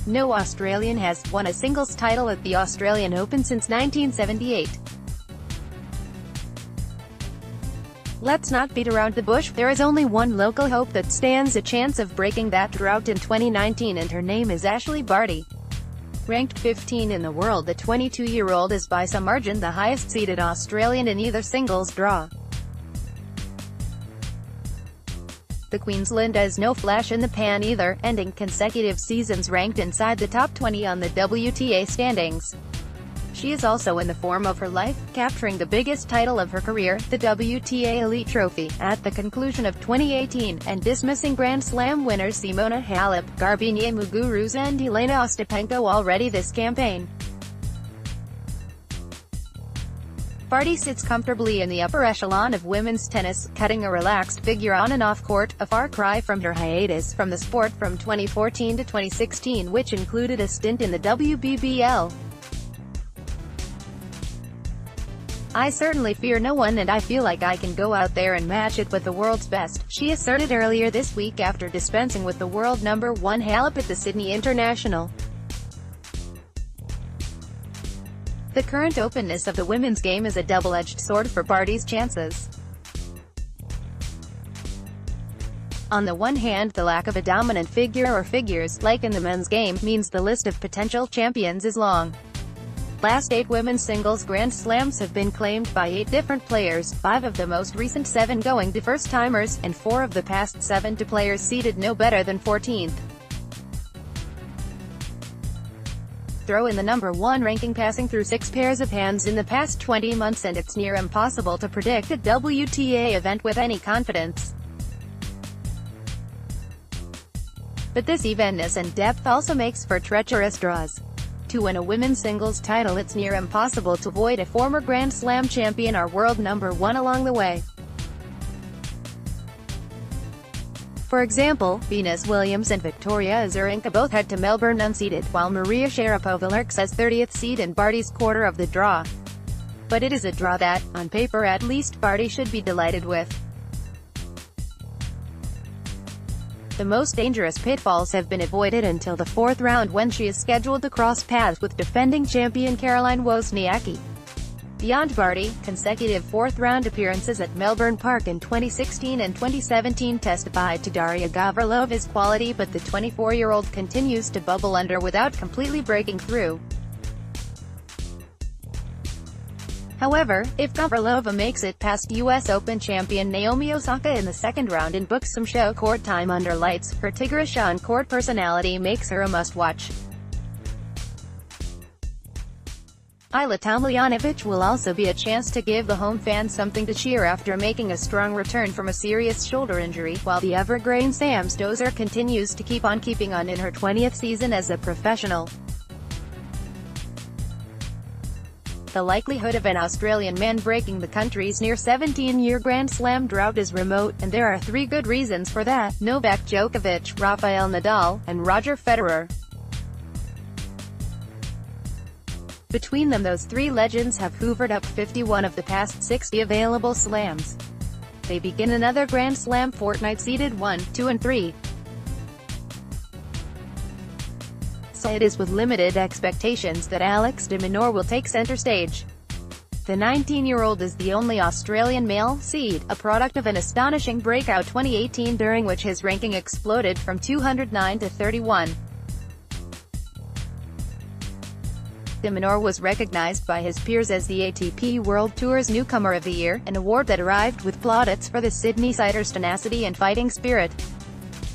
No Australian has won a singles title at the Australian Open since 1978. Let's not beat around the bush, there is only one local hope that stands a chance of breaking that drought in 2019, and her name is Ashleigh Barty. Ranked 15 in the world, the 22-year-old is by some margin the highest-seeded Australian in either singles draw. The Queenslander is no flash in the pan either, ending consecutive seasons ranked inside the top 20 on the WTA standings. She is also in the form of her life, capturing the biggest title of her career, the WTA Elite Trophy, at the conclusion of 2018, and dismissing Grand Slam winners Simona Halep, Garbiñe Muguruza and Elena Ostapenko already this campaign. Barty sits comfortably in the upper echelon of women's tennis, cutting a relaxed figure on and off court, a far cry from her hiatus from the sport from 2014 to 2016, which included a stint in the WBBL. "I certainly fear no one and I feel like I can go out there and match it with the world's best," she asserted earlier this week after dispensing with the world number 1 Halep at the Sydney International. The current openness of the women's game is a double-edged sword for Barty's chances. On the one hand, the lack of a dominant figure or figures, like in the men's game, means the list of potential champions is long. Last 8 women's singles Grand Slams have been claimed by 8 different players, 5 of the most recent 7 going to first-timers, and 4 of the past 7 to players seeded no better than 14th. Throw in the number 1 ranking passing through 6 pairs of hands in the past 20 months and it's near impossible to predict a WTA event with any confidence. But this evenness and depth also makes for treacherous draws. To win a women's singles title, it's near impossible to avoid a former Grand Slam champion or world number 1 along the way. For example, Venus Williams and Victoria Azarenka both head to Melbourne unseeded, while Maria Sharapova lurks as 30th seed in Barty's quarter of the draw. But it is a draw that, on paper at least, Barty should be delighted with. The most dangerous pitfalls have been avoided until the 4th round, when she is scheduled to cross paths with defending champion Caroline Wozniacki. Beyond Barty, consecutive 4th-round appearances at Melbourne Park in 2016 and 2017 testify to Daria Gavrilova's quality, but the 24-year-old continues to bubble under without completely breaking through. However, if Gavrilova makes it past US Open champion Naomi Osaka in the 2nd round and books some show court time under lights, her Tigrish on-court personality makes her a must-watch. Ajla Tomljanovic will also be a chance to give the home fans something to cheer after making a strong return from a serious shoulder injury, while the evergreen Sam Stosur continues to keep on keeping on in her 20th season as a professional. The likelihood of an Australian man breaking the country's near 17-year Grand Slam drought is remote, and there are 3 good reasons for that: Novak Djokovic, Rafael Nadal, and Roger Federer. Between them, those 3 legends have hoovered up 51 of the past 60 available slams. They begin another Grand Slam fortnight seeded 1, 2 and 3. So it is with limited expectations that Alex de Minaur will take center stage. The 19-year-old is the only Australian male seed, a product of an astonishing breakout 2018 during which his ranking exploded from 209 to 31. De Minaur was recognized by his peers as the ATP World Tour's Newcomer of the Year, an award that arrived with plaudits for the Sydney-sider's tenacity and fighting spirit.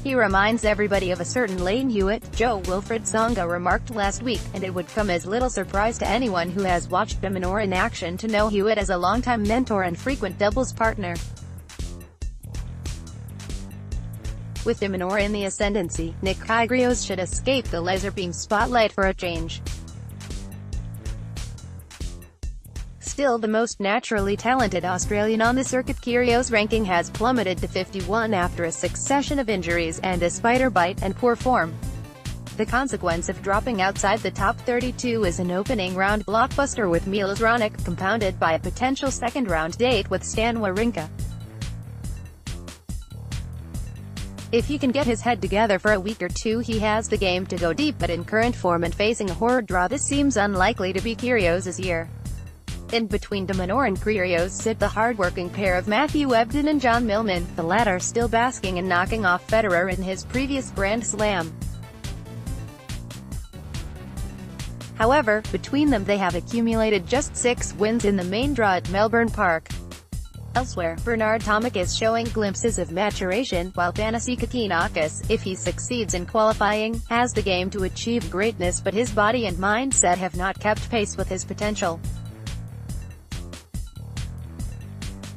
He reminds everybody of a certain Lane Hewitt, Joe Wilfried Tsonga remarked last week, and it would come as little surprise to anyone who has watched de Minaur in action to know Hewitt as a longtime mentor and frequent doubles partner. With de Minaur in the ascendancy, Nick Kyrgios should escape the laser beam spotlight for a change. Still the most naturally talented Australian on the circuit, Kyrgios' ranking has plummeted to 51 after a succession of injuries and a spider bite and poor form. The consequence of dropping outside the top 32 is an opening round blockbuster with Milos Raonic, compounded by a potential 2nd-round date with Stan Wawrinka. If he can get his head together for a week or two, he has the game to go deep, but in current form and facing a horror draw, this seems unlikely to be Kyrgios's year. In between de Minaur and Kyrgios sit the hard-working pair of Matthew Ebden and John Millman, the latter still basking in knocking off Federer in his previous Grand Slam. However, between them they have accumulated just 6 wins in the main draw at Melbourne Park. Elsewhere, Bernard Tomic is showing glimpses of maturation, while Thanasi Kokkinakis, if he succeeds in qualifying, has the game to achieve greatness, but his body and mindset have not kept pace with his potential.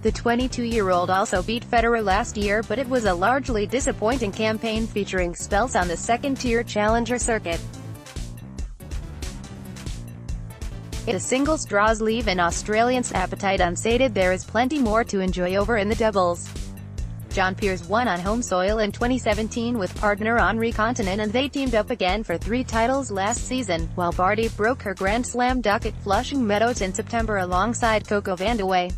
The 22-year-old also beat Federer last year, but it was a largely disappointing campaign featuring spells on the second-tier challenger circuit. If the singles draws leave an Australian's appetite unsated, there is plenty more to enjoy over in the doubles. John Peers won on home soil in 2017 with partner Henri Continent, and they teamed up again for 3 titles last season, while Barty broke her Grand Slam duck at Flushing Meadows in September alongside Coco Vandeweghe.